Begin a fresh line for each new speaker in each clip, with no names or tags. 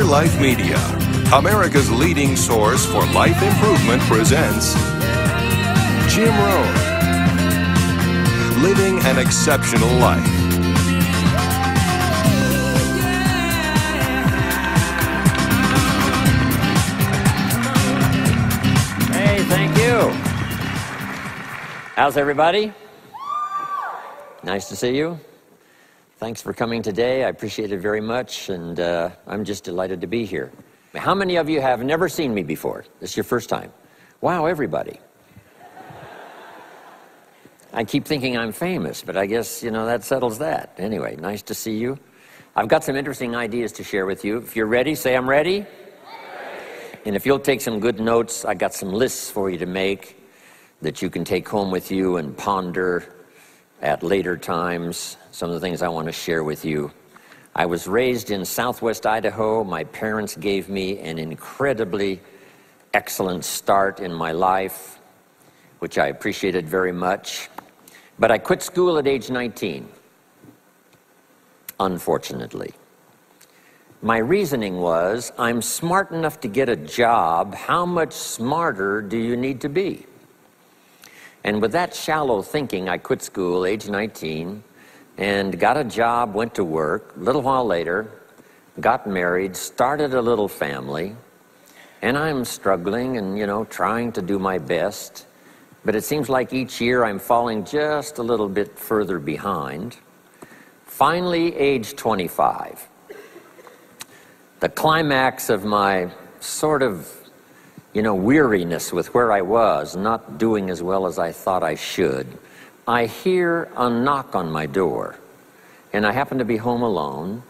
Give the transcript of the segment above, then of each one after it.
Life Media, America's leading source for life improvement, presents Jim Rohn, Living an Exceptional Life.
Hey, thank you. How's everybody? Nice to see you. Thanks for coming today. I appreciate it very much, and I'm just delighted to be here. How many of you have never seen me before? This is your first time. Wow, everybody. I keep thinking I'm famous, but I guess, that settles that. Anyway, nice to see you. I've got some interesting ideas to share with you. If you're ready, say I'm ready. And if you'll take some good notes, I got some lists for you to make that you can take home with you and ponder at later times. Some of the things I want to share with you. I was raised in southwest Idaho. My parents gave me an incredibly excellent start in my life, which I appreciated very much. But I quit school at age 19, unfortunately. My reasoning was, I'm smart enough to get a job. How much smarter do you need to be? And with that shallow thinking, I quit school, age 19, and got a job, went to work. A little while later, got married, started a little family, and I'm struggling and, trying to do my best. But it seems like each year I'm falling just a little bit further behind. Finally, age 25. The climax of my sort of weariness with where I was, not doing as well as I thought I should, I hear a knock on my door, and I happen to be home alone.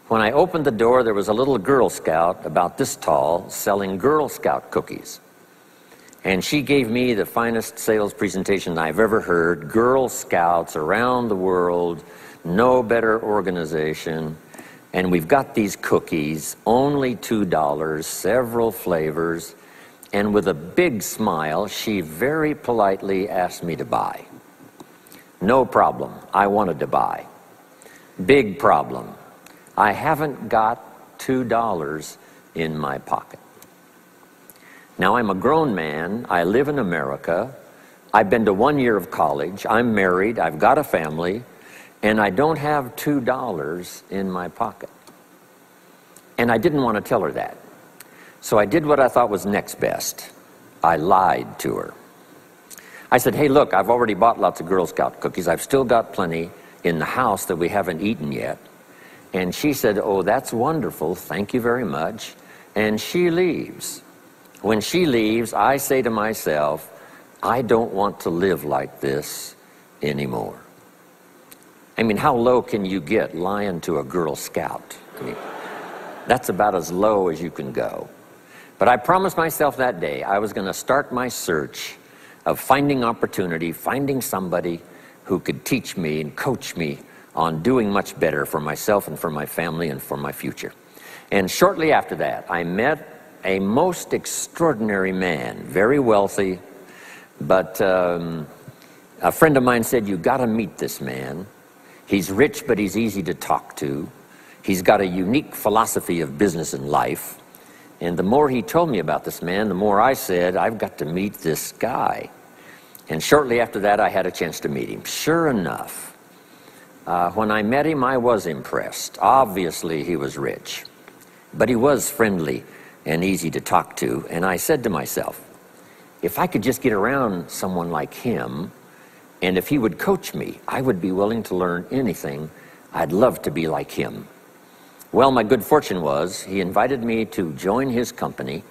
When I opened the door, there was a little Girl Scout about this tall selling Girl Scout cookies. And she gave me the finest sales presentation I've ever heard. Girl Scouts around the world, no better organization. And we've got these cookies, only $2, several flavors. And with a big smile, she very politely asked me to buy. No problem, I wanted to buy. Big problem, I haven't got $2 in my pocket. Now, I'm a grown man, I live in America, I've been to 1 year of college, I'm married, I've got a family, and I don't have $2 in my pocket. And I didn't want to tell her that. So I did what I thought was next best. I lied to her. I said, hey, look, I've already bought lots of Girl Scout cookies. I've still got plenty in the house that we haven't eaten yet. And she said, oh, that's wonderful. Thank you very much. And she leaves. When she leaves, I say to myself, I don't want to live like this anymore. I mean, how low can you get lying to a Girl Scout? I mean, that's about as low as you can go. But I promised myself that day I was going to start my search of finding opportunity, finding somebody who could teach me and coach me on doing much better for myself and for my family and for my future. And shortly after that, I met a most extraordinary man, very wealthy, but a friend of mine said, you got to meet this man. He's rich, but he's easy to talk to. He's got a unique philosophy of business and life. And the more he told me about this man, the more I said, I've got to meet this guy. And shortly after that, I had a chance to meet him. Sure enough, when I met him, I was impressed. Obviously, he was rich, but he was friendly and easy to talk to. And I said to myself, if I could just get around someone like him, and if he would coach me, I would be willing to learn anything. I'd love to be like him. Well, my good fortune was he invited me to join his company,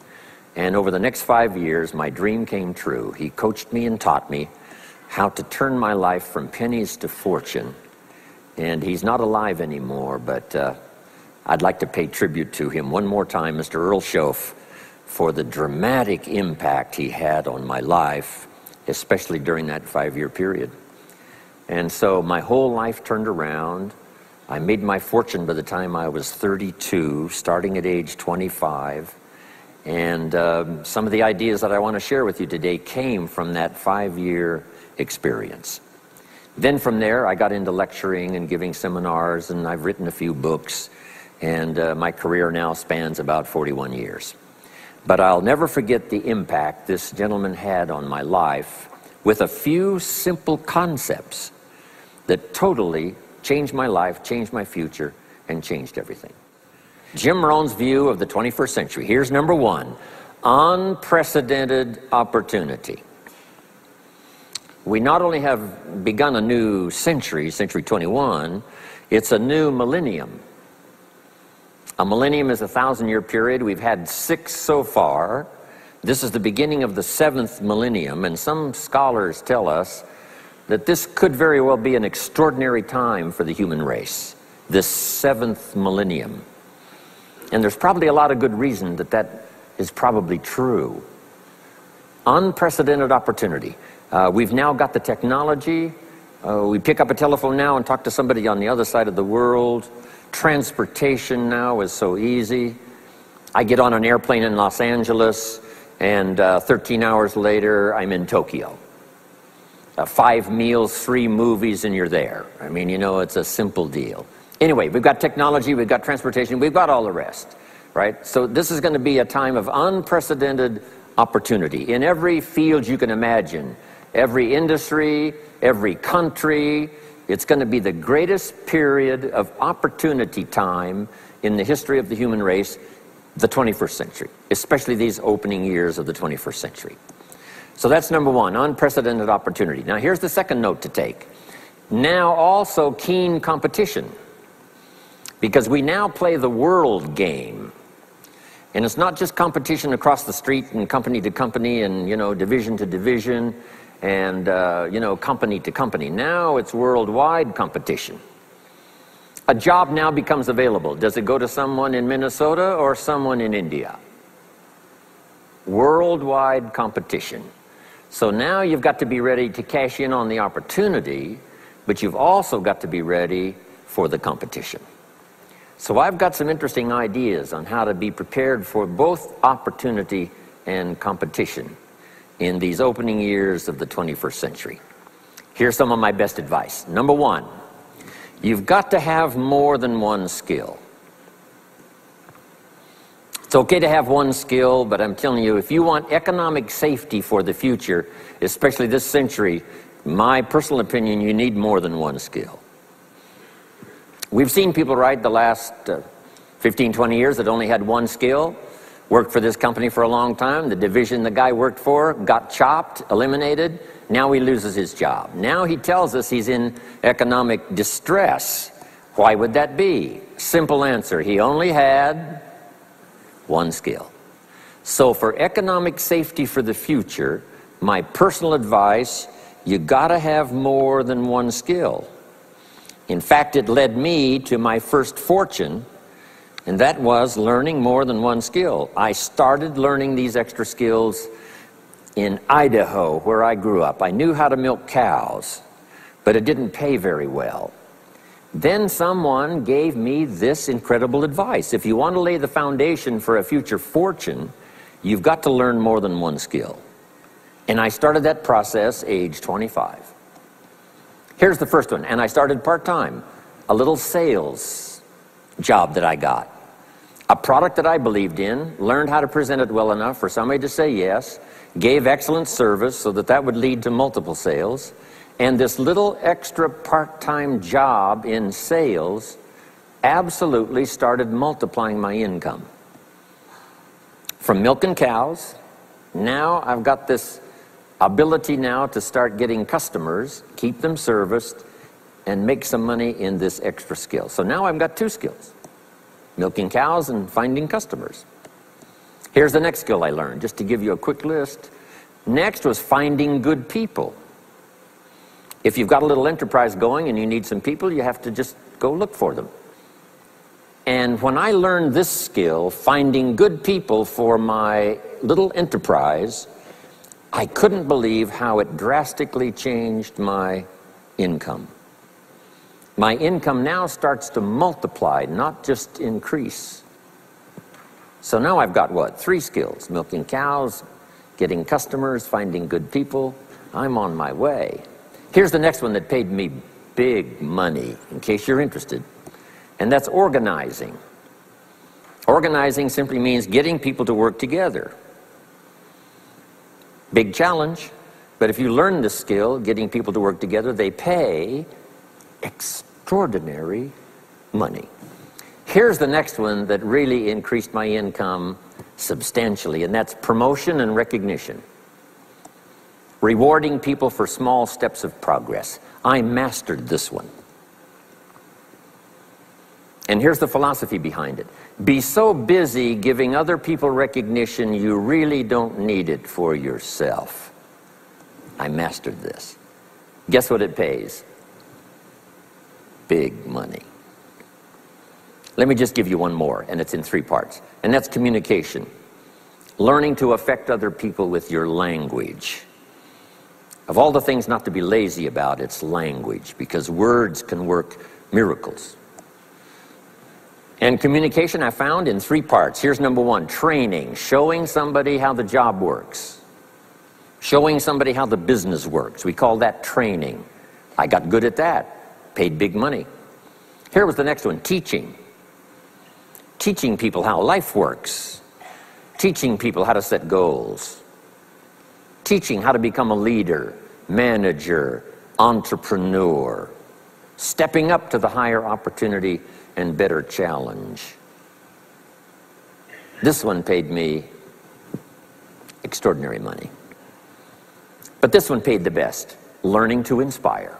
and over the next 5 years, my dream came true. He coached me and taught me how to turn my life from pennies to fortune. And he's not alive anymore, but I'd like to pay tribute to him one more time, Mr. Earl Schoaf, for the dramatic impact he had on my life, especially during that 5-year period. And so my whole life turned around. I made my fortune by the time I was 32, starting at age 25. And some of the ideas that I want to share with you today came from that 5-year experience. Then from there, I got into lecturing and giving seminars, and I've written a few books. and my career now spans about 41 years. But I'll never forget the impact this gentleman had on my life with a few simple concepts that totally changed my life, changed my future, and changed everything. Jim Rohn's view of the 21st century. Here's number one: unprecedented opportunity. We not only have begun a new century, century 21, it's a new millennium. A millennium is a 1,000-year period. We've had 6 so far. This is the beginning of the 7th millennium, and some scholars tell us that this could very well be an extraordinary time for the human race, this 7th millennium. And there's probably a lot of good reason that that is probably true. Unprecedented opportunity. We've now got the technology. We pick up a telephone now and talk to somebody on the other side of the world. Transportation now is so easy. I get on an airplane in Los Angeles, and 13 hours later, I'm in Tokyo. 5 meals, 3 movies, and you're there. I mean, you know, it's a simple deal. Anyway, we've got technology, we've got transportation, we've got all the rest, right? So this is going to be a time of unprecedented opportunity in every field you can imagine, every industry, every country. It's going to be the greatest period of opportunity time in the history of the human race, the 21st century, especially these opening years of the 21st century. So that's number one, unprecedented opportunity. Now here's the second note to take. Now also keen competition, because we now play the world game. And it's not just competition across the street and company to company and, you know, division to division and, you know, company to company. Now it's worldwide competition. A job now becomes available. Does it go to someone in Minnesota or someone in India? Worldwide competition. So now you've got to be ready to cash in on the opportunity, but you've also got to be ready for the competition. So I've got some interesting ideas on how to be prepared for both opportunity and competition in these opening years of the 21st century. Here's some of my best advice. Number one, you've got to have more than one skill. It's okay to have one skill, but I'm telling you, if you want economic safety for the future, especially this century, my personal opinion, you need more than one skill. We've seen people, right, the last 15, 20 years that only had one skill, worked for this company for a long time. The division the guy worked for got chopped, eliminated. Now he loses his job. Now he tells us he's in economic distress. Why would that be? Simple answer. He only had one skill. So for economic safety for the future, my personal advice, you gotta have more than one skill. In fact, it led me to my first fortune, and that was learning more than one skill. I started learning these extra skills in Idaho, where I grew up. I knew how to milk cows, but it didn't pay very well. Then someone gave me this incredible advice. If you want to lay the foundation for a future fortune, you've got to learn more than one skill. And I started that process age 25. Here's the first one, and I started part-time. A little sales job that I got. A product that I believed in, learned how to present it well enough for somebody to say yes, gave excellent service so that that would lead to multiple sales, and this little extra part-time job in sales absolutely started multiplying my income. From milking cows, now I've got this ability now to start getting customers, keep them serviced, and make some money in this extra skill. So now I've got 2 skills, milking cows and finding customers. Here's the next skill I learned, just to give you a quick list. Next was finding good people. If you've got a little enterprise going and you need some people, you have to just go look for them. And when I learned this skill, finding good people for my little enterprise, I couldn't believe how it drastically changed my income. My income now starts to multiply, not just increase. So now I've got what? 3 skills: milking cows, getting customers, finding good people. I'm on my way. Here's the next one that paid me big money, in case you're interested, and that's organizing. Organizing simply means getting people to work together. Big challenge, but if you learn this skill, getting people to work together, they pay extraordinary money. Here's the next one that really increased my income substantially, and that's promotion and recognition. Rewarding people for small steps of progress. I mastered this one. And here's the philosophy behind it. Be so busy giving other people recognition, you really don't need it for yourself. I mastered this. Guess what it pays? Big money. Let me just give you one more, and it's in 3 parts. And that's communication. Learning to affect other people with your language. Of all the things not to be lazy about, it's language, because words can work miracles. And communication I found in 3 parts. Here's number 1, training, showing somebody how the job works. Showing somebody how the business works. We call that training. I got good at that, paid big money. Here was the next one, teaching. Teaching people how life works. Teaching people how to set goals. Teaching how to become a leader, manager, entrepreneur. Stepping up to the higher opportunity and better challenge. This one paid me extraordinary money. But this one paid the best. Learning to inspire.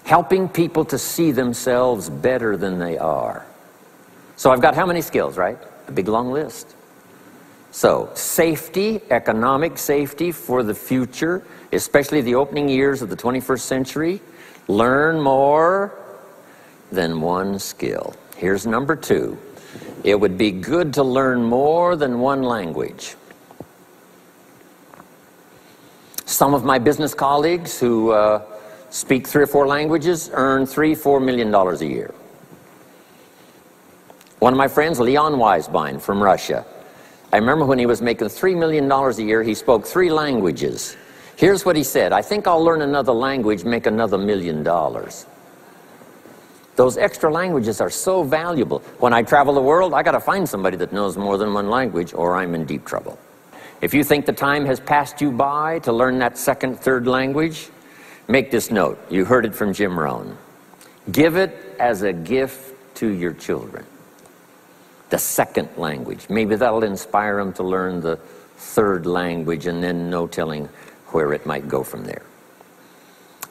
Helping people to see themselves better than they are. So I've got how many skills, right? A big long list. So safety, economic safety for the future, especially the opening years of the 21st century. Learn more than one skill. Here's number 2. It would be good to learn more than one language. Some of my business colleagues who speak 3 or 4 languages earn $3-4 million a year. One of my friends, Leon Weisbein from Russia, I remember when he was making $3 million a year, he spoke 3 languages. Here's what he said, I think I'll learn another language, make another $1 million. Those extra languages are so valuable. When I travel the world, I got to find somebody that knows more than one language, or I'm in deep trouble. If you think the time has passed you by to learn that 2nd, 3rd language, make this note. You heard it from Jim Rohn. Give it as a gift to your children. The 2nd language. Maybe that'll inspire them to learn the 3rd language, and then no telling where it might go from there.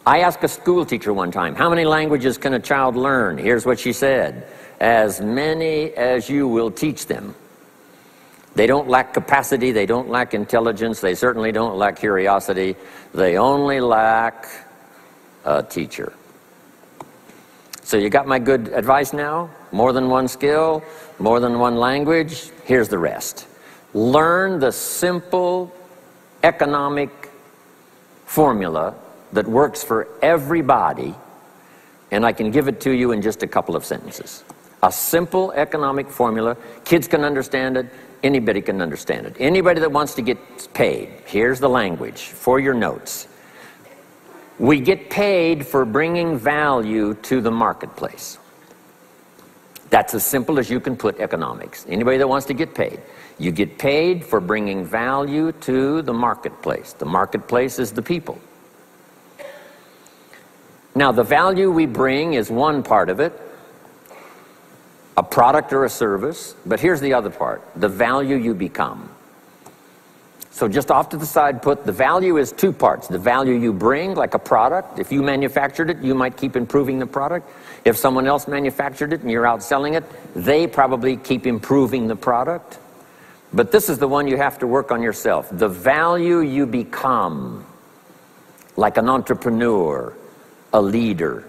I asked a school teacher one time, how many languages can a child learn? Here's what she said, as many as you will teach them. They don't lack capacity, they don't lack intelligence, they certainly don't lack curiosity, they only lack a teacher. So you got my good advice now? More than one skill, more than one language, here's the rest. Learn the simple economic formula that works for everybody, and I can give it to you in just a couple of sentences. A simple economic formula, kids can understand it, anybody can understand it. Anybody that wants to get paid, here's the language for your notes. We get paid for bringing value to the marketplace. That's as simple as you can put economics. Anybody that wants to get paid, you get paid for bringing value to the marketplace. The marketplace is the people. Now, the value we bring is one part of it, a product or a service, but here's the other part, the value you become. So just off to the side, put the value is 2 parts. The value you bring, like a product. If you manufactured it, you might keep improving the product. If someone else manufactured it and you're out selling it, they probably keep improving the product. But this is the one you have to work on yourself. The value you become, like an entrepreneur, a leader,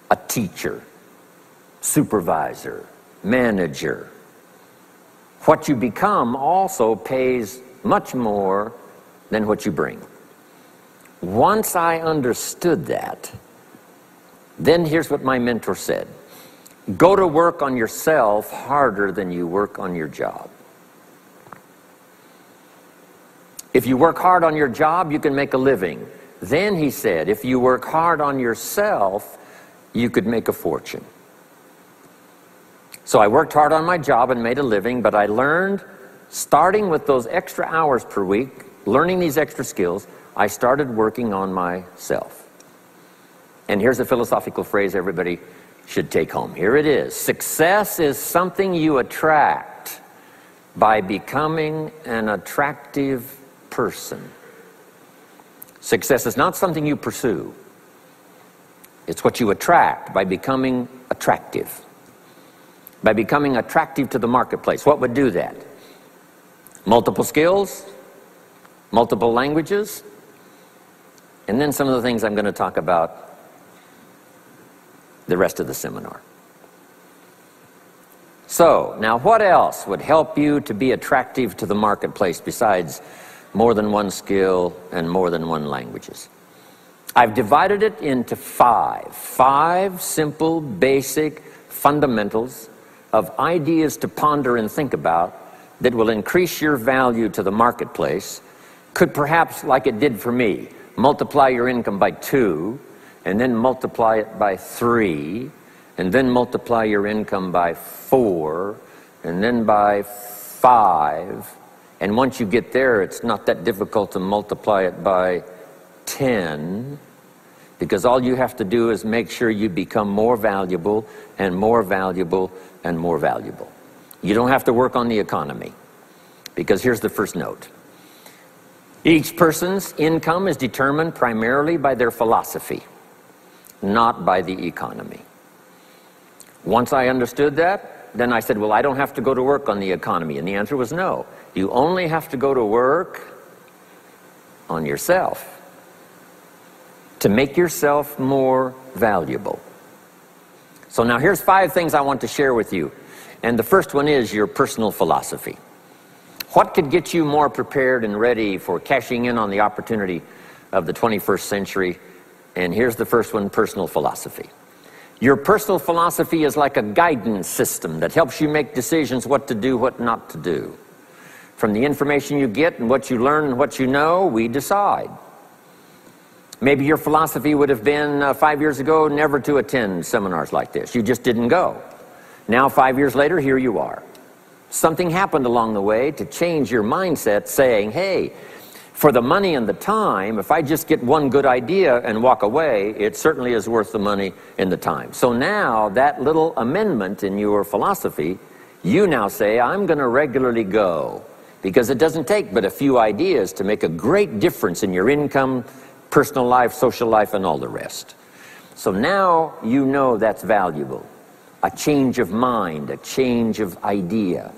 a teacher, supervisor, manager. What you become also pays much more than what you bring. Once I understood that, then here's what my mentor said. Go to work on yourself harder than you work on your job. If you work hard on your job, you can make a living. Then he said, if you work hard on yourself, you could make a fortune. So I worked hard on my job and made a living, but I learned, starting with those extra hours per week, learning these extra skills, I started working on myself. And here's a philosophical phrase everybody should take home. Here it is. Success is something you attract by becoming an attractive person. Success is not something you pursue. It's what you attract by becoming attractive. By becoming attractive to the marketplace. What would do that? Multiple skills, multiple languages, and then some of the things I'm going to talk about the rest of the seminar. So, now what else would help you to be attractive to the marketplace besides more than one skill and more than one languages? I've divided it into five simple, basic fundamentals of ideas to ponder and think about that will increase your value to the marketplace. Could perhaps, like it did for me, multiply your income by 2, and then multiply it by 3, and then multiply your income by 4, and then by 5. And once you get there, it's not that difficult to multiply it by 10, because all you have to do is make sure you become more valuable and more valuable and more valuable. You don't have to work on the economy, because here's the first note. Each person's income is determined primarily by their philosophy, not by the economy. Once I understood that, then I said, well, I don't have to go to work on the economy. And the answer was no. You only have to go to work on yourself to make yourself more valuable. So now here's 5 things I want to share with you. And the first one is your personal philosophy. What could get you more prepared and ready for cashing in on the opportunity of the 21st century? And here's the first one, personal philosophy. Your personal philosophy is like a guidance system that helps you make decisions what to do, what not to do. From the information you get and what you learn and what you know, we decide. Maybe your philosophy would have been 5 years ago never to attend seminars like this. You just didn't go. Now 5 years later, here you are. Something happened along the way to change your mindset, saying, hey, for the money and the time, if I just get one good idea and walk away, it certainly is worth the money and the time. So now that little amendment in your philosophy, you now say, I'm going to regularly go, because it doesn't take but a few ideas to make a great difference in your income, personal life, social life, and all the rest. So now you know that's valuable. A change of mind, a change of idea.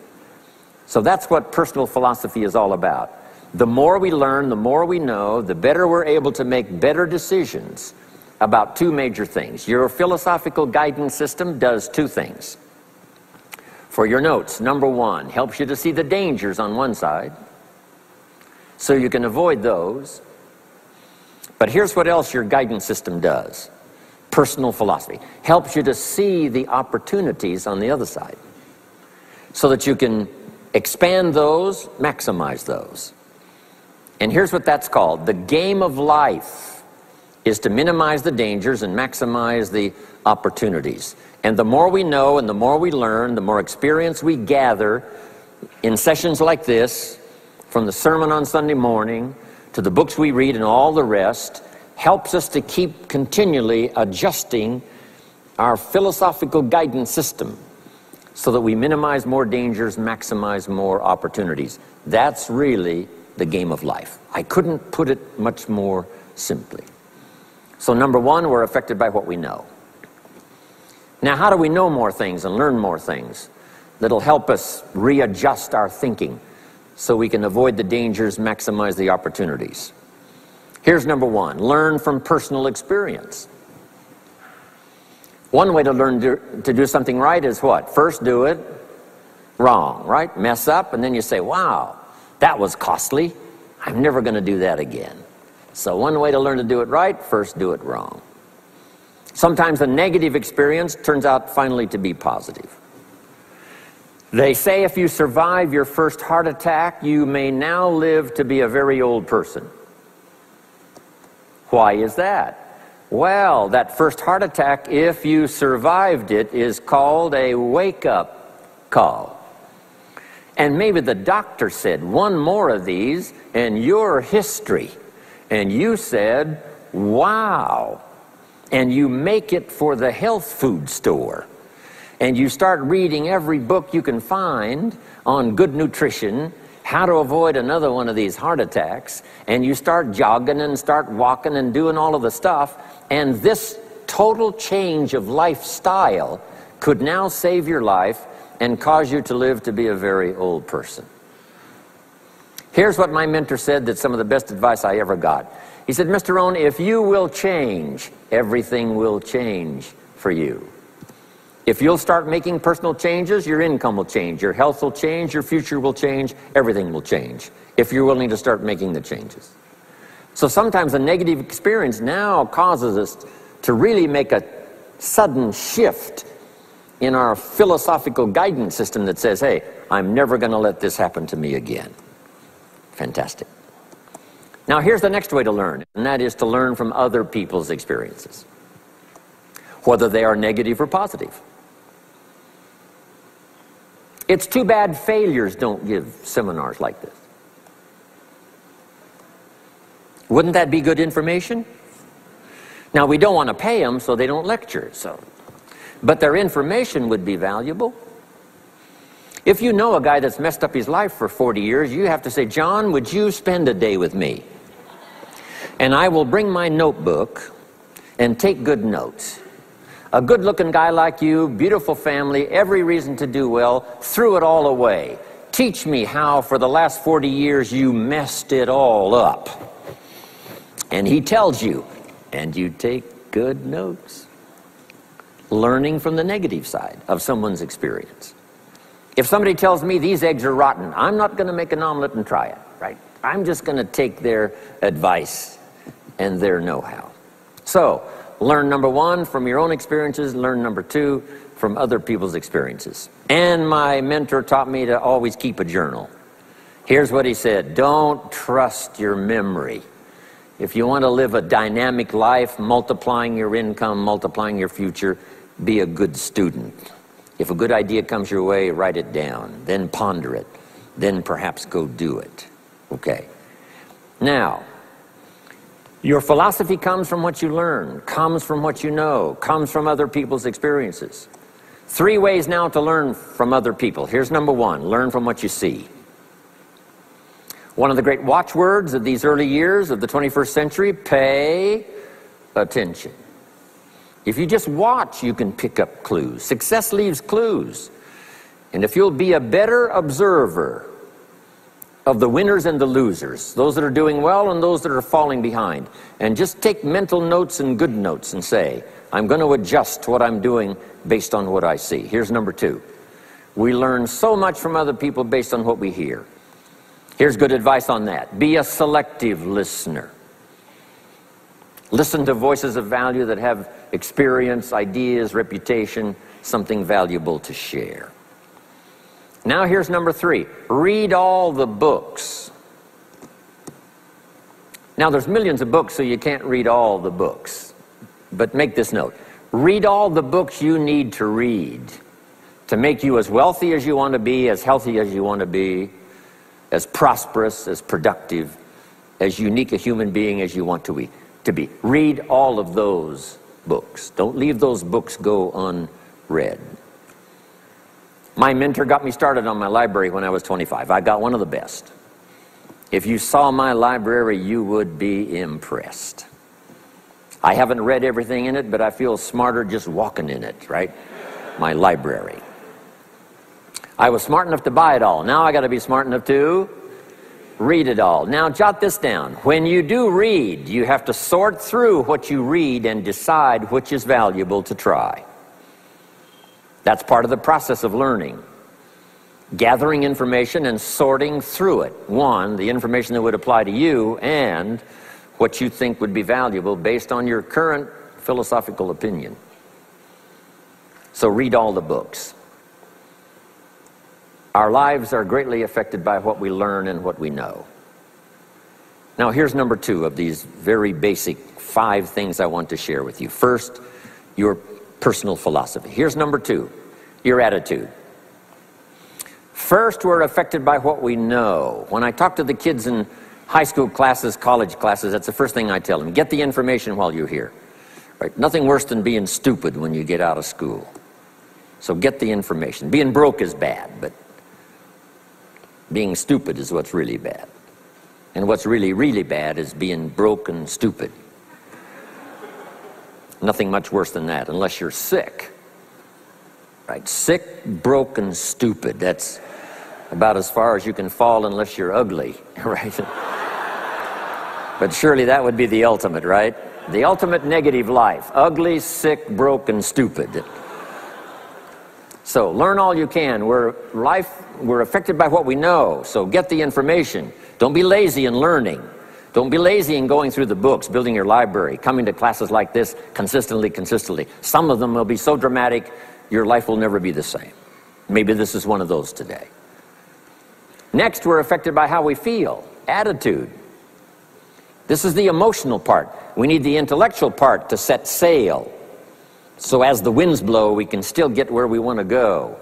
So that's what personal philosophy is all about. The more we learn, the more we know, the better we're able to make better decisions about 2 major things. Your philosophical guidance system does 2 things. For your notes, number 1, helps you to see the dangers on one side, so you can avoid those. But here's what else your guidance system does. Personal philosophy helps you to see the opportunities on the other side, so that you can expand those, maximize those. And here's what that's called. The game of life is to minimize the dangers and maximize the opportunities. And the more we know and the more we learn, the more experience we gather in sessions like this, from the sermon on Sunday morning to the books we read and all the rest, helps us to keep continually adjusting our philosophical guidance system so that we minimize more dangers, maximize more opportunities. That's really the game of life. I couldn't put it much more simply. So number 1, we're affected by what we know. Now, how do we know more things and learn more things that'll help us readjust our thinking so we can avoid the dangers, maximize the opportunities? Here's number 1, learn from personal experience. One way to learn to do something right is what? First do it wrong, right? Mess up, and then you say, wow, that was costly. I'm never going to do that again. So one way to learn to do it right, first do it wrong. Sometimes a negative experience turns out finally to be positive. They say if you survive your first heart attack, you may now live to be a very old person. Why is that? Well, that first heart attack, if you survived it, is called a wake-up call. And maybe the doctor said, one more of these and you're history. And you said, wow. And you make it for the health food store. And you start reading every book you can find on good nutrition, how to avoid another one of these heart attacks, and you start jogging and start walking and doing all of the stuff, and this total change of lifestyle could now save your life and cause you to live to be a very old person. Here's what my mentor said, that's some of the best advice I ever got. He said, Mr. Rohn, if you will change, everything will change for you. If you'll start making personal changes, your income will change, your health will change, your future will change, everything will change, if you're willing to start making the changes. So sometimes a negative experience now causes us to really make a sudden shift in our philosophical guidance system that says, hey, I'm never going to let this happen to me again. Fantastic. Now here's the next way to learn, and that is to learn from other people's experiences, whether they are negative or positive. It's too bad failures don't give seminars like this. Wouldn't that be good information? Now, we don't want to pay them, so they don't lecture, but their information would be valuable. If you know a guy that's messed up his life for 40 years, you have to say, John, would you spend a day with me? And I will bring my notebook and take good notes. A good-looking guy like you, beautiful family, every reason to do well, threw it all away. Teach me how for the last 40 years you messed it all up. And he tells you, and you take good notes. Learning from the negative side of someone's experience. If somebody tells me these eggs are rotten, I'm not going to make an omelet and try it, right? I'm just going to take their advice and their know-how. So, learn number one from your own experiences, learn number two from other people's experiences. And my mentor taught me to always keep a journal. Here's what he said, don't trust your memory. If you want to live a dynamic life, multiplying your income, multiplying your future, be a good student. If a good idea comes your way, write it down, then ponder it, then perhaps go do it. Okay. Now, your philosophy comes from what you learn, comes from what you know, comes from other people's experiences. 3 ways now to learn from other people. Here's number one, learn from what you see. One of the great watchwords of these early years of the 21st century, pay attention. If you just watch, you can pick up clues. Success leaves clues. And if you'll be a better observer of the winners and the losers, those that are doing well and those that are falling behind, and just take mental notes and good notes and say, I'm going to adjust what I'm doing based on what I see. Here's number two. We learn so much from other people based on what we hear. Here's good advice on that. Be a selective listener. Listen to voices of value that have experience, ideas, reputation, something valuable to share. Now here's number three. Read all the books. Now there's millions of books, so you can't read all the books. But make this note. Read all the books you need to read to make you as wealthy as you want to be, as healthy as you want to be, as prosperous, as productive, as unique a human being as you want to be. Read all of those books. Don't leave those books go unread. My mentor got me started on my library when I was 25. I got one of the best. If you saw my library, you would be impressed. I haven't read everything in it, but I feel smarter just walking in it, right? My library. I was smart enough to buy it all. Now I got to be smart enough to read it all. Now jot this down. When you do read, you have to sort through what you read and decide which is valuable to try. That's part of the process of learning. Gathering information and sorting through it. One, the information that would apply to you, and what you think would be valuable based on your current philosophical opinion. So read all the books. Our lives are greatly affected by what we learn and what we know. Now here's number two of these very basic 5 things I want to share with you. First, your personal philosophy. Here's number two, your attitude. First, we're affected by what we know. When I talk to the kids in high school classes, college classes, that's the first thing I tell them. Get the information while you're here. Right? Nothing worse than being stupid when you get out of school. So get the information. Being broke is bad, but being stupid is what's really bad. And what's really, really bad is being broke and stupid. Nothing much worse than that, unless you're sick. Right? Sick, broke, and stupid. That's about as far as you can fall unless you're ugly, right? But surely that would be the ultimate, right? The ultimate negative life. Ugly, sick, broke, and stupid. So learn all you can. We're affected by what we know, so get the information. Don't be lazy in learning. Don't be lazy in going through the books, building your library, coming to classes like this consistently. Some of them will be so dramatic, your life will never be the same. Maybe this is one of those today. Next, we're affected by how we feel, attitude. This is the emotional part. We need the intellectual part to set sail. So as the winds blow, we can still get where we want to go.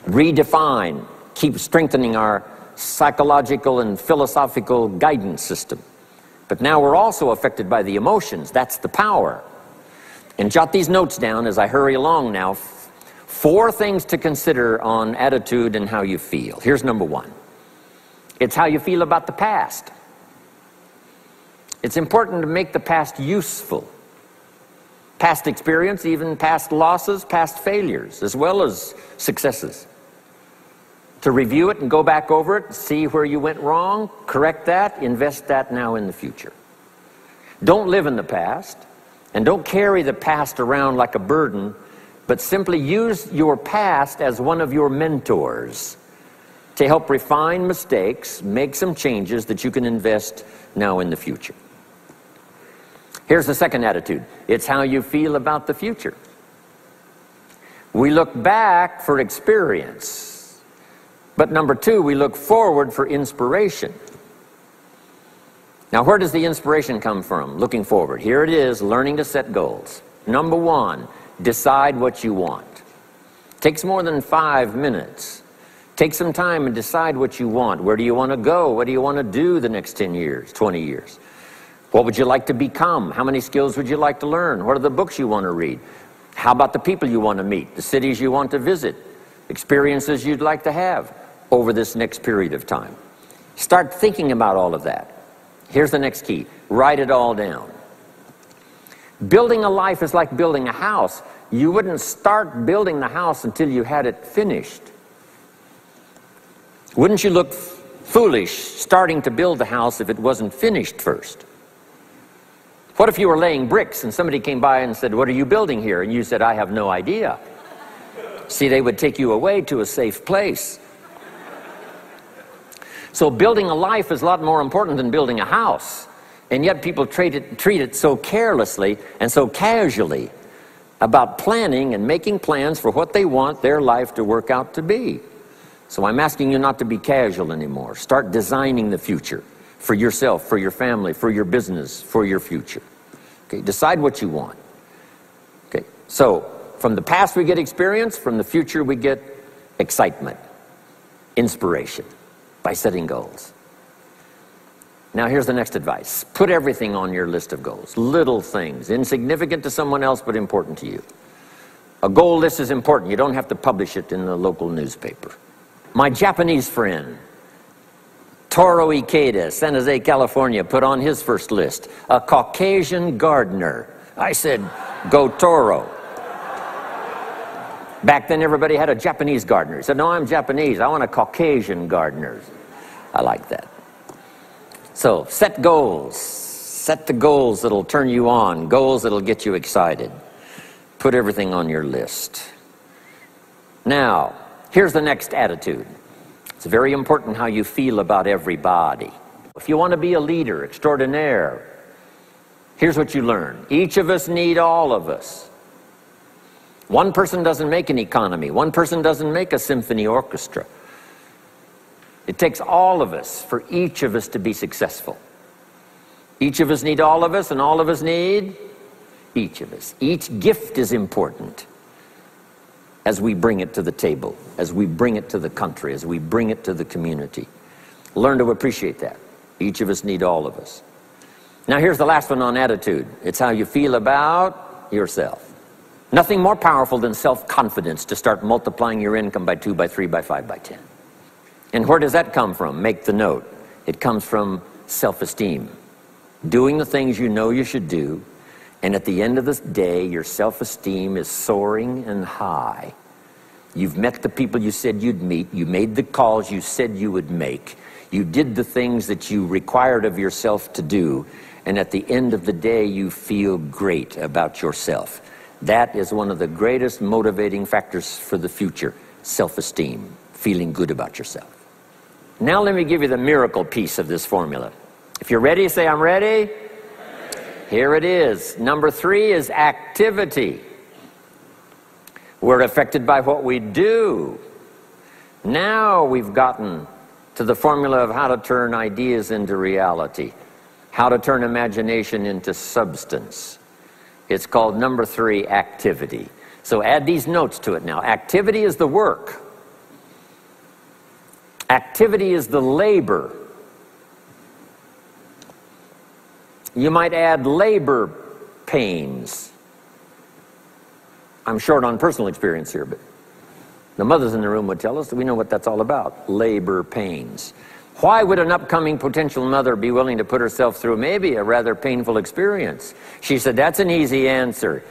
Redefine, keep strengthening our psychological and philosophical guidance system. But now we're also affected by the emotions. That's the power. And jot these notes down as I hurry along now. 4 things to consider on attitude and how you feel. Here's number 1. It's how you feel about the past. It's important to make the past useful. Past experience, even past losses, past failures, as well as successes. To review it and go back over it, see where you went wrong, correct that, invest that now in the future. Don't live in the past, and don't carry the past around like a burden, but simply use your past as one of your mentors to help refine mistakes, make some changes that you can invest now in the future. Here's the second attitude. It's how you feel about the future. We look back for experience, but number 2, we look forward for inspiration. Now, where does the inspiration come from? Looking forward. Here it is, learning to set goals. Number 1, decide what you want. Takes more than 5 minutes. Take some time and decide what you want. Where do you want to go? What do you want to do the next 10 years, 20 years? What would you like to become? How many skills would you like to learn? What are the books you want to read? How about the people you want to meet? The cities you want to visit? Experiences you'd like to have over this next period of time? Start thinking about all of that. Here's the next key. Write it all down. Building a life is like building a house. You wouldn't start building the house until you had it finished. Wouldn't you look foolish starting to build the house if it wasn't finished first? What if you were laying bricks and somebody came by and said, "What are you building here?" And you said, "I have no idea." See, they would take you away to a safe place. So building a life is a lot more important than building a house. And yet people treat it so carelessly and so casually about planning and making plans for what they want their life to work out to be. So I'm asking you not to be casual anymore. Start designing the future for yourself, for your family, for your business, for your future. Okay, decide what you want. Okay, so from the past we get experience, from the future we get excitement, inspiration by setting goals. Now here's the next advice. Put everything on your list of goals. Little things, insignificant to someone else but important to you. A goal list is important. You don't have to publish it in the local newspaper. My Japanese friend, Toro Ikeda, San Jose, California, put on his first list, a Caucasian gardener. I said, go Toro. Back then everybody had a Japanese gardener. He said, no, I'm Japanese. I want a Caucasian gardener. I like that. So set goals. Set the goals that'll turn you on, goals that'll get you excited. Put everything on your list. Now, here's the next attitude. It's very important how you feel about everybody. If you want to be a leader extraordinaire, here's what you learn. Each of us need all of us. One person doesn't make an economy. One person doesn't make a symphony orchestra. It takes all of us for each of us to be successful. Each of us need all of us, and all of us need each of us. Each gift is important. as we bring it to the table, as we bring it to the country, as we bring it to the community. Learn to appreciate that. Each of us need all of us. Now here's the last one on attitude. It's how you feel about yourself. Nothing more powerful than self-confidence to start multiplying your income by 2, by 3, by 5, by 10. And where does that come from? Make the note. It comes from self-esteem. Doing the things you know you should do, and at the end of the day, your self-esteem is soaring and high. You've met the people you said you'd meet. You made the calls you said you would make. You did the things that you required of yourself to do. And at the end of the day, you feel great about yourself. That is one of the greatest motivating factors for the future. Self-esteem, feeling good about yourself. Now let me give you the miracle piece of this formula. If you're ready, say, I'm ready. Here it is. Number 3 is activity. We're affected by what we do. Now we've gotten to the formula of how to turn ideas into reality, how to turn imagination into substance. It's called number 3, activity. So add these notes to it now. Activity is the work. Activity is the labor. You might add labor pains. I'm short on personal experience here, but the mothers in the room would tell us that we know what that's all about. Labor pains. Why would an upcoming potential mother be willing to put herself through maybe a rather painful experience? She said, that's an easy answer.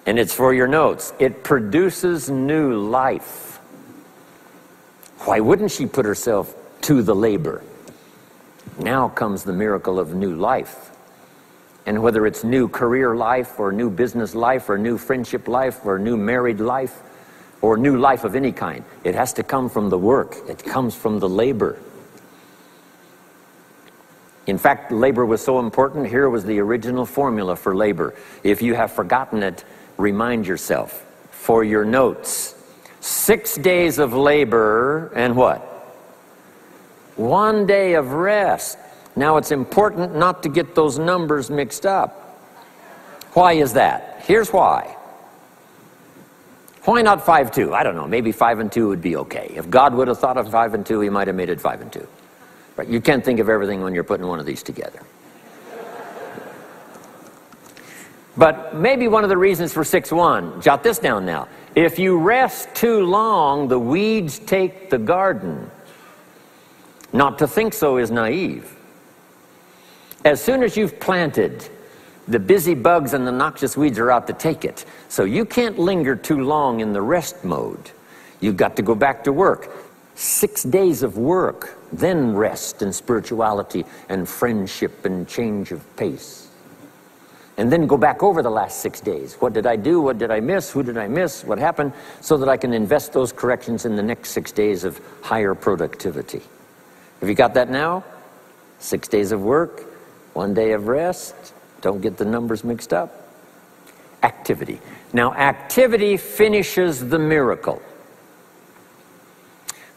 And it's for your notes. It produces new life. Why wouldn't she put herself to the labor? Now comes the miracle of new life. And whether it's new career life or new business life or new friendship life or new married life or new life of any kind, it has to come from the work. It comes from the labor. In fact, labor was so important. Here was the original formula for labor. If you have forgotten it, remind yourself. For your notes, 6 days of labor and what? 1 day of rest. Now it's important not to get those numbers mixed up. Why is that? Here's why. Why not 5-2? I don't know, maybe 5 and 2 would be okay. If God would have thought of 5 and 2, he might have made it 5 and 2. Right? You can't think of everything when you're putting one of these together. But maybe one of the reasons for 6-1, jot this down now. If you rest too long, the weeds take the garden. Not to think so is naive. As soon as you've planted, the busy bugs and the noxious weeds are out to take it. So you can't linger too long in the rest mode. You've got to go back to work. 6 days of work, then rest and spirituality and friendship and change of pace. And then go back over the last 6 days. What did I do? What did I miss? Who did I miss? What happened? So that I can invest those corrections in the next 6 days of higher productivity. Have you got that now? 6 days of work, 1 day of rest. Don't get the numbers mixed up. Activity. Now, activity finishes the miracle.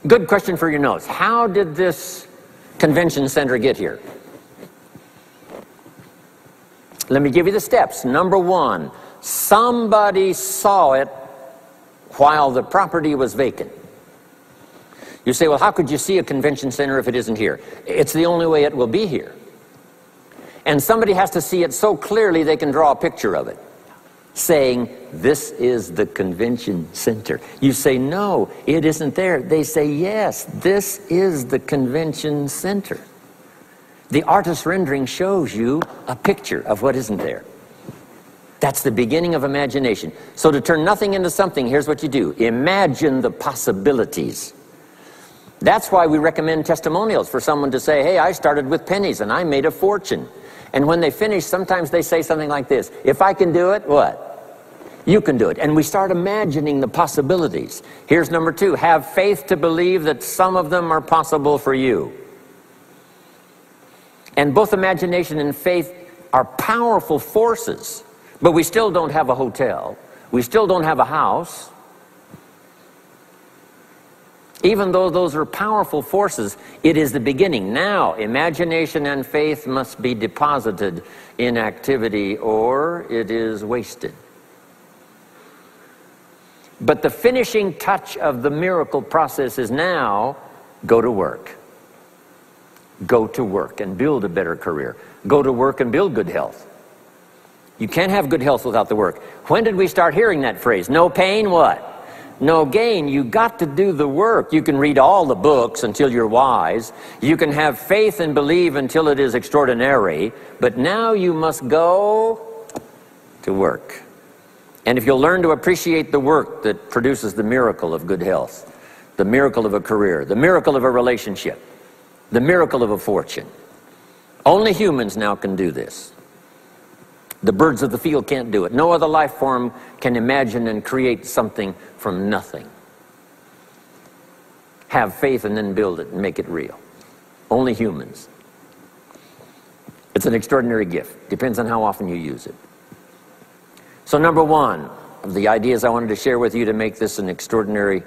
Good question for your notes. How did this convention center get here? Let me give you the steps. Number 1, somebody saw it while the property was vacant. You say, well, how could you see a convention center if it isn't here? It's the only way it will be here. And somebody has to see it so clearly they can draw a picture of it, saying, this is the convention center. You say, no, it isn't there. They say, yes, this is the convention center. The artist's rendering shows you a picture of what isn't there. That's the beginning of imagination. So to turn nothing into something, here's what you do. Imagine the possibilities. That's why we recommend testimonials for someone to say, hey, I started with pennies and I made a fortune. And when they finish, sometimes they say something like this, if I can do it, what? You can do it. And we start imagining the possibilities. Here's number 2, have faith to believe that some of them are possible for you. And both imagination and faith are powerful forces, but we still don't have a hotel. We still don't have a house. Even though those are powerful forces, it is the beginning. Now, imagination and faith must be deposited in activity or it is wasted. But the finishing touch of the miracle process is now, go to work. Go to work and build a better career. Go to work and build good health. You can't have good health without the work. When did we start hearing that phrase? No pain, what? No gain. You got to do the work. You can read all the books until you're wise. You can have faith and believe until it is extraordinary. But now you must go to work. And if you'll learn to appreciate the work that produces the miracle of good health, the miracle of a career, the miracle of a relationship, the miracle of a fortune. Only humans now can do this. The birds of the field can't do it. No other life form can imagine and create something from nothing. Have faith and then build it and make it real. Only humans. It's an extraordinary gift. Depends on how often you use it. So number one of the ideas I wanted to share with you to make this an extraordinary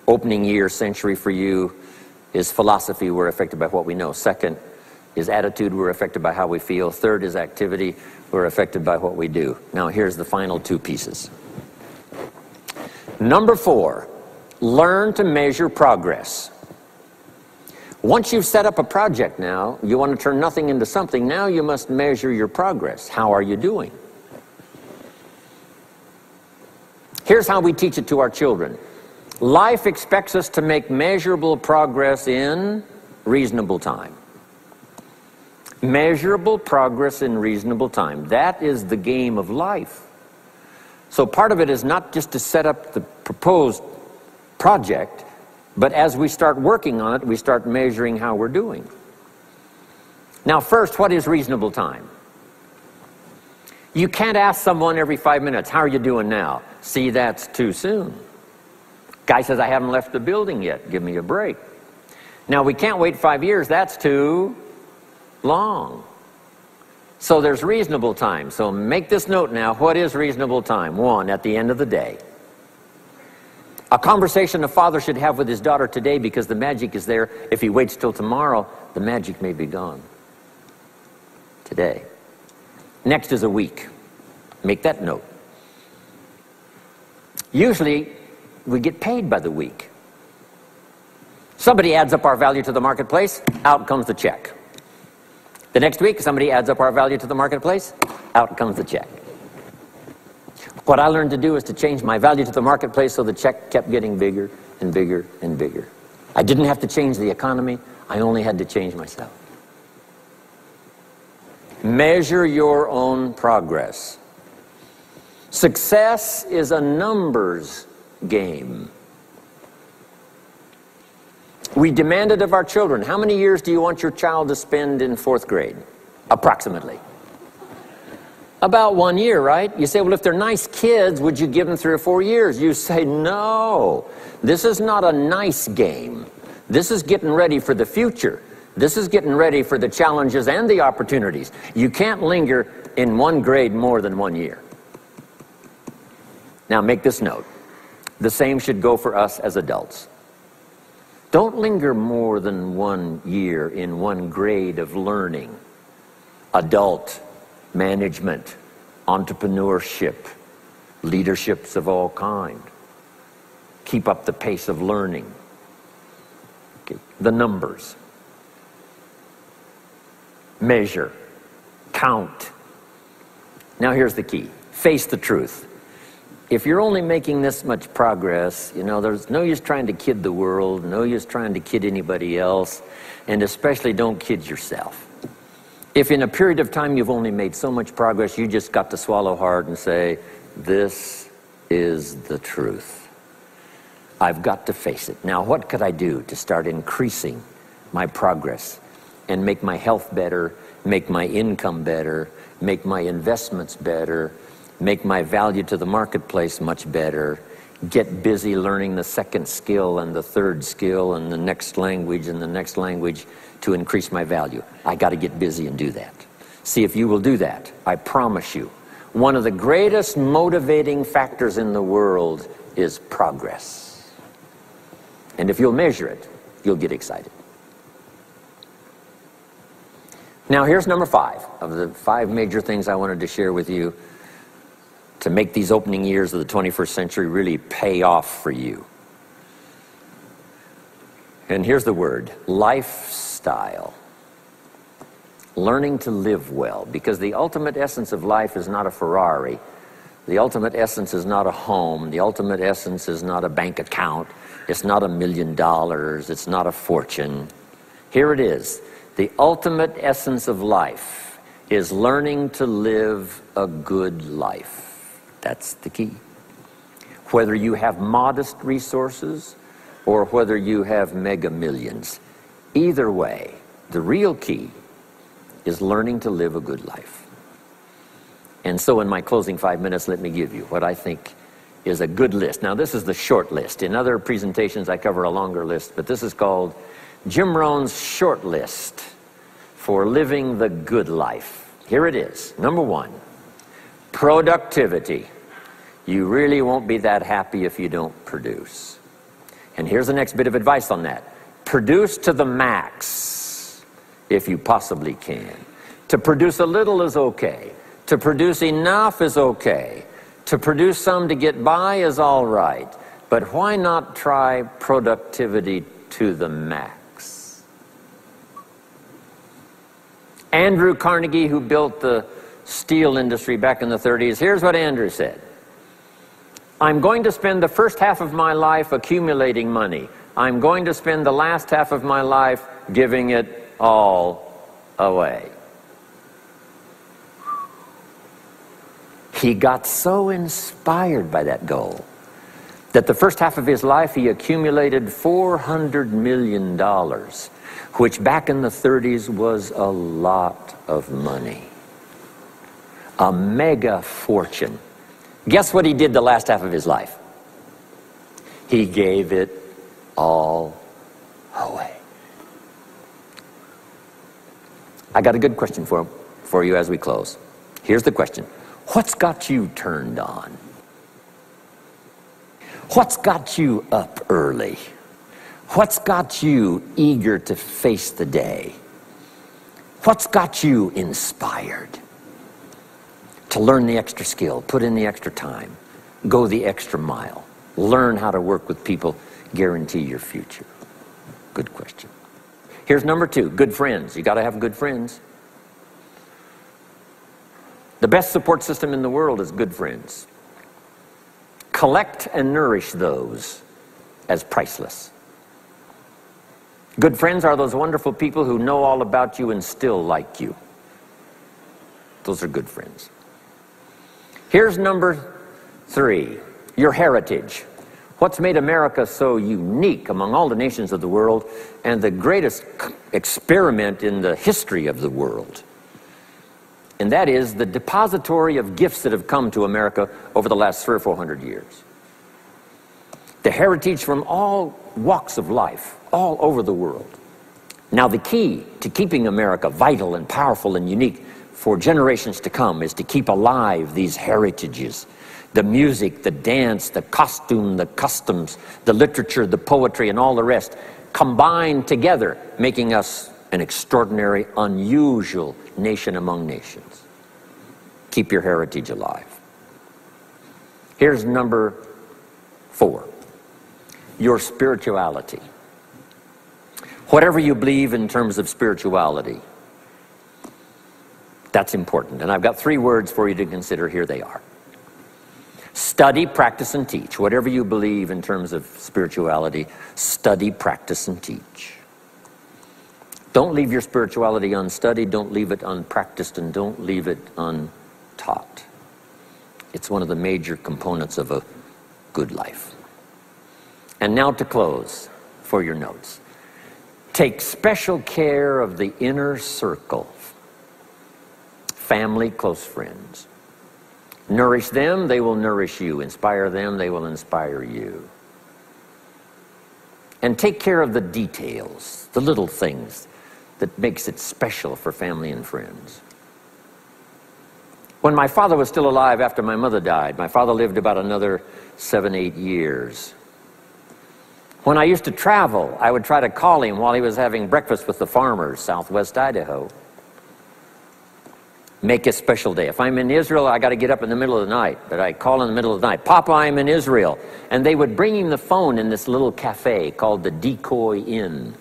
opening year century for you is philosophy. We're affected by what we know. Second is attitude. We're affected by how we feel. Third is activity. We're affected by what we do. Now here's the final two pieces. Number four, learn to measure progress. Once you've set up a project now, you want to turn nothing into something, now you must measure your progress. How are you doing? Here's how we teach it to our children. Life expects us to make measurable progress in reasonable time. Measurable progress in reasonable time. That is the game of life. So part of it is not just to set up the proposed project, but as we start working on it, we start measuring how we're doing. Now first, what is reasonable time? You can't ask someone every 5 minutes, how are you doing now? See, that's too soon. Guy says, I haven't left the building yet. Give me a break. Now, we can't wait 5 years. That's too long. So there's reasonable time. So make this note now. What is reasonable time? One, at the end of the day. A conversation a father should have with his daughter today, because the magic is there. If he waits till tomorrow, the magic may be gone. Today. Next is a week. Make that note. Usually, we get paid by the week. Somebody adds up our value to the marketplace, out comes the check. The next week, somebody adds up our value to the marketplace, out comes the check. What I learned to do is to change my value to the marketplace so the check kept getting bigger and bigger and bigger. I didn't have to change the economy, I only had to change myself. Measure your own progress. Success is a numbers game. We demand it of our children. How many years do you want your child to spend in 4th grade? Approximately. About 1 year, right? You say, well, if they're nice kids, would you give them 3 or 4 years? You say, no. This is not a nice game. This is getting ready for the future. This is getting ready for the challenges and the opportunities. You can't linger in 1 grade more than 1 year. Now make this note. The same should go for us as adults. Don't linger more than 1 year in 1 grade of learning. Adult, management, entrepreneurship, leaderships of all kind. Keep up the pace of learning. Okay. The numbers. Measure. Count. Now here's the key. Face the truth. If you're only making this much progress, you know, there's no use trying to kid the world, no use trying to kid anybody else, and especially don't kid yourself. If in a period of time you've only made so much progress, you just got to swallow hard and say, this is the truth. I've got to face it. Now, what could I do to start increasing my progress and make my health better, make my income better, make my investments better, make my value to the marketplace much better, get busy learning the 2nd skill and the 3rd skill and the next language and the next language to increase my value. I got to get busy and do that. See, if you will do that, I promise you, one of the greatest motivating factors in the world is progress. And if you'll measure it, you'll get excited. Now here's number 5 of the 5 major things I wanted to share with you. to make these opening years of the 21st century really pay off for you. And here's the word, lifestyle. Learning to live well, because the ultimate essence of life is not a Ferrari. The ultimate essence is not a home. The ultimate essence is not a bank account. It's not $1 million. It's not a fortune. Here it is. The ultimate essence of life is learning to live a good life. That's the key. Whether you have modest resources or whether you have mega millions, either way, the real key is learning to live a good life. And so in my closing 5 minutes, let me give you what I think is a good list. Now, this is the short list. In other presentations, I cover a longer list, but this is called Jim Rohn's short list for living the good life. Here it is. Number 1, productivity. You really won't be that happy if you don't produce. And here's the next bit of advice on that. Produce to the max if you possibly can. To produce a little is okay. To produce enough is okay. To produce some to get by is all right. But why not try productivity to the max? Andrew Carnegie, who built the steel industry back in the 30s, here's what Andrew said. I'm going to spend the first half of my life accumulating money. I'm going to spend the last half of my life giving it all away. He got so inspired by that goal that the first half of his life he accumulated $400 million, which back in the 30s was a lot of money. A mega fortune. Guess what he did the last half of his life? He gave it all away. I got a good question for you as we close. Here's the question. What's got you turned on? What's got you up early? What's got you eager to face the day? What's got you inspired to learn the extra skill, put in the extra time, go the extra mile, learn how to work with people, guarantee your future? Good question. Here's number 2, good friends. You got to have good friends. The best support system in the world is good friends. Collect and nourish those as priceless. Good friends are those wonderful people who know all about you and still like you. Those are good friends. Here's number 3, your heritage. What's made America so unique among all the nations of the world and the greatest experiment in the history of the world? And that is the depository of gifts that have come to America over the last 300 or 400 years. The heritage from all walks of life, all over the world. Now, the key to keeping America vital and powerful and unique for generations to come is to keep alive these heritages. The music, the dance, the costume, the customs, the literature, the poetry, and all the rest combined together, making us an extraordinary, unusual nation among nations. Keep your heritage alive. Here's number 4, your spirituality. Whatever you believe in terms of spirituality, that's important. And I've got 3 words for you to consider. Here they are. Study, practice, and teach. Whatever you believe in terms of spirituality, study, practice, and teach. Don't leave your spirituality unstudied, don't leave it unpracticed, and don't leave it untaught. It's one of the major components of a good life. And now to close, for your notes. Take special care of the inner circle. Family, close friends. Nourish them, they will nourish you. Inspire them, they will inspire you. And take care of the details, the little things that makes it special for family and friends. When my father was still alive after my mother died, my father lived about another 7, 8 years. When I used to travel, I would try to call him while he was having breakfast with the farmers, southwest Idaho. Make a special day. If I'm in Israel, I got to get up in the middle of the night. But I call in the middle of the night, Papa, I'm in Israel. And they would bring him the phone in this little cafe called the Decoy Inn.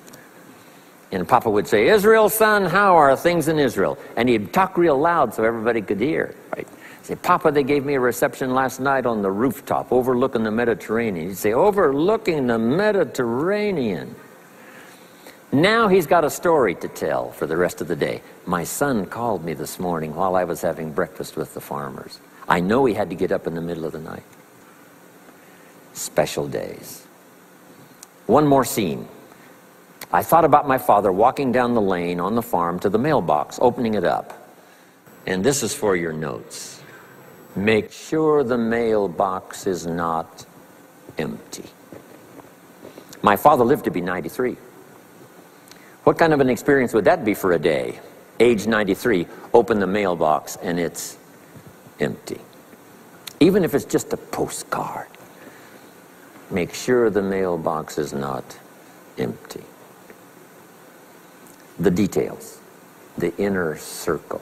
And Papa would say, Israel, son, how are things in Israel? And he'd talk real loud so everybody could hear. Right? Say, Papa, they gave me a reception last night on the rooftop overlooking the Mediterranean. He'd say, overlooking the Mediterranean. Now he's got a story to tell for the rest of the day. My son called me this morning while I was having breakfast with the farmers. I know he had to get up in the middle of the night. Special days. One more scene. I thought about my father walking down the lane on the farm to the mailbox, opening it up. And this is for your notes. Make sure the mailbox is not empty. My father lived to be 93. What kind of an experience would that be for a day? Age 93, open the mailbox and it's empty. Even if it's just a postcard, make sure the mailbox is not empty. The details, the inner circle.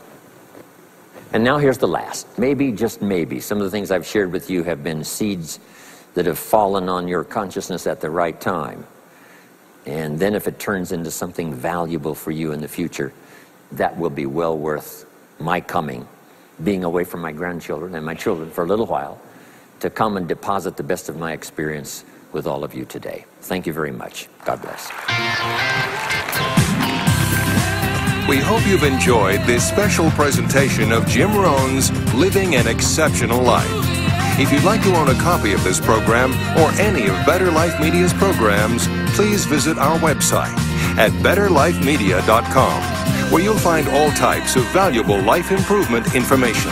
And now here's the last. Maybe, just maybe, some of the things I've shared with you have been seeds that have fallen on your consciousness at the right time. And then if it turns into something valuable for you in the future, that will be well worth my coming, being away from my grandchildren and my children for a little while, to come and deposit the best of my experience with all of you today. Thank you very much. God bless.
We hope you've enjoyed this special presentation of Jim Rohn's Living an Exceptional Life. If you'd like to own a copy of this program or any of Better Life Media's programs, please visit our website at betterlifemedia.com, where you'll find all types of valuable life improvement information.